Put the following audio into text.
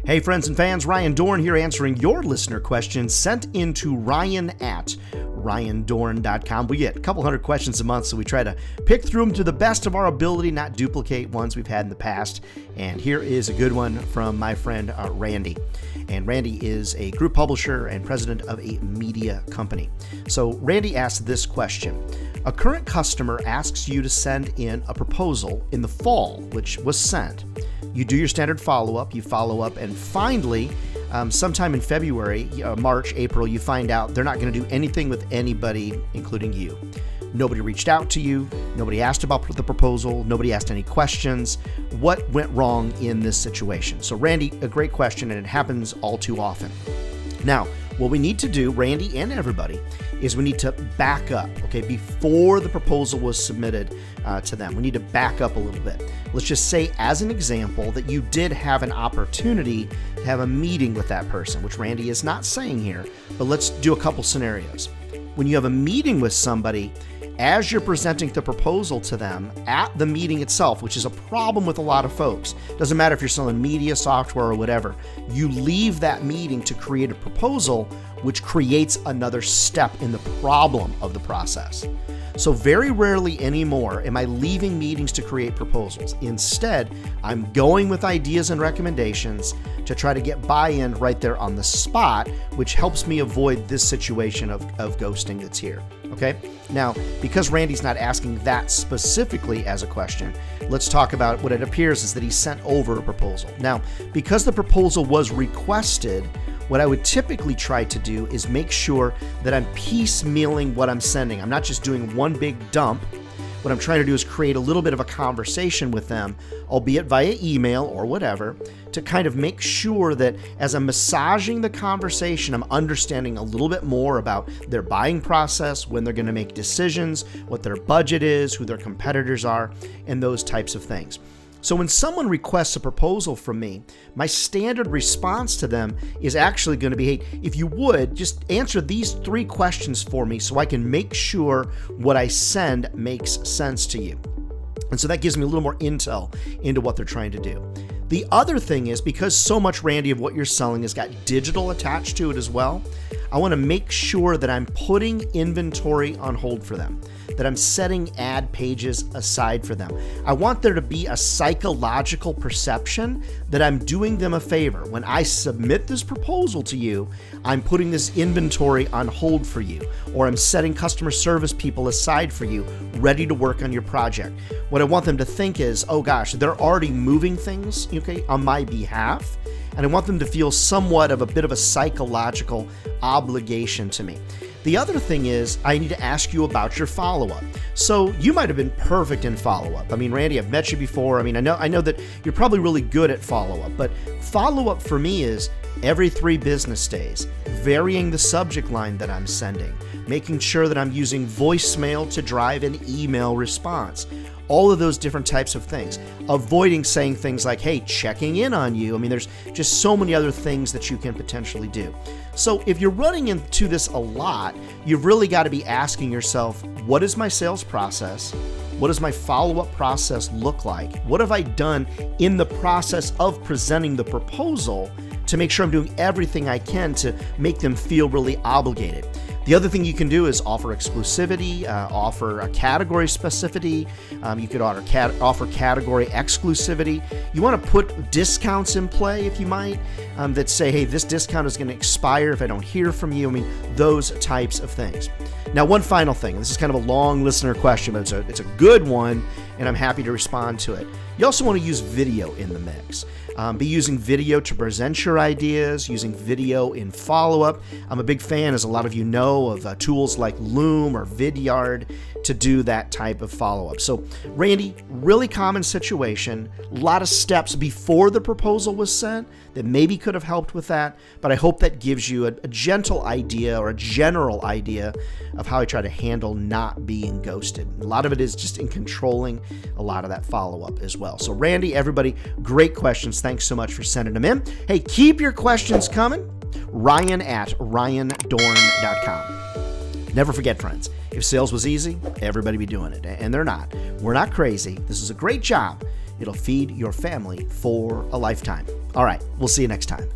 Hey friends and fans, Ryan Dohrn here answering your listener questions sent in to Ryan at RyanDohrn.com. We get a couple hundred questions a month, so we try to pick through them to the best of our ability, not duplicate ones we've had in the past. And here is a good one from my friend Randy. And Randy is a group publisher and president of a media company. So Randy asked this question. A current customer asks you to send in a proposal in the fall, which was sent. You do your standard follow-up, you follow up, and finally, sometime in February, March, April, you find out they're not going to do anything with anybody, including you. Nobody reached out to you. Nobody asked about the proposal. Nobody asked any questions. What went wrong in this situation? So Randy, a great question, and it happens all too often. Now, what we need to do, Randy and everybody, is we need to back up, okay, before the proposal was submitted to them. We need to back up a little bit. Let's just say, as an example, that you did have an opportunity to have a meeting with that person, which Randy is not saying here, but let's do a couple scenarios. When you have a meeting with somebody, as you're presenting the proposal to them at the meeting itself, which is a problem with a lot of folks, doesn't matter if you're selling media, software, or whatever, you leave that meeting to create a proposal, which creates another step in the problem of the process. So very rarely anymore am I leaving meetings to create proposals. Instead, I'm going with ideas and recommendations to try to get buy-in right there on the spot, which helps me avoid this situation of ghosting that's here. Okay? Now, because Randy's not asking that specifically as a question, let's talk about what it appears is that he sent over a proposal. Now, because the proposal was requested, what I would typically try to do is make sure that I'm piecemealing what I'm sending. I'm not just doing one big dump. What I'm trying to do is create a little bit of a conversation with them, albeit via email or whatever, to kind of make sure that as I'm massaging the conversation, I'm understanding a little bit more about their buying process, when they're going to make decisions, what their budget is, who their competitors are, and those types of things. So when someone requests a proposal from me, my standard response to them is actually going to be, hey, if you would, just answer these 3 questions for me so I can make sure what I send makes sense to you. And so that gives me a little more intel into what they're trying to do. The other thing is, because so much, Randy, of what you're selling has got digital attached to it as well, I want to make sure that I'm putting inventory on hold for them, that I'm setting ad pages aside for them. I want there to be a psychological perception that I'm doing them a favor. When I submit this proposal to you, I'm putting this inventory on hold for you, or I'm setting customer service people aside for you, ready to work on your project. What I want them to think is, oh gosh, they're already moving things, okay, on my behalf, and I want them to feel somewhat of a bit of a psychological obligation to me. The other thing is, I need to ask you about your follow-up. So you might have been perfect in follow-up. I mean, Randy, I've met you before. I mean, I know that you're probably really good at follow-up, but follow-up for me is every 3 business days, varying the subject line that I'm sending, making sure that I'm using voicemail to drive an email response. All of those different types of things. Avoiding saying things like, hey, checking in on you. I mean, there's just so many other things that you can potentially do. So if you're running into this a lot, you've really got to be asking yourself, what is my sales process? What does my follow-up process look like? What have I done in the process of presenting the proposal to make sure I'm doing everything I can to make them feel really obligated? The other thing you can do is offer exclusivity, offer a category specificity. You could offer category exclusivity. You want to put discounts in play, if you might, that say, hey, this discount is going to expire if I don't hear from you. I mean, those types of things. Now, one final thing. This is kind of a long listener question, but it's a good one, and I'm happy to respond to it. You also want to use video in the mix. Be using video to present your ideas, using video in follow-up. I'm a big fan, as a lot of you know, of tools like Loom or Vidyard to do that type of follow-up. So, Randy, really common situation, a lot of steps before the proposal was sent that maybe could have helped with that, but I hope that gives you a gentle idea or a general idea of how I try to handle not being ghosted. A lot of it is just in controlling a lot of that follow-up as well. So, Randy, everybody, great questions. Thanks so much for sending them in. Hey, keep your questions coming. Ryan at RyanDohrn.com. Never forget, friends, if sales was easy, everybody be doing it. And they're not. We're not crazy. This is a great job. It'll feed your family for a lifetime. All right, we'll see you next time.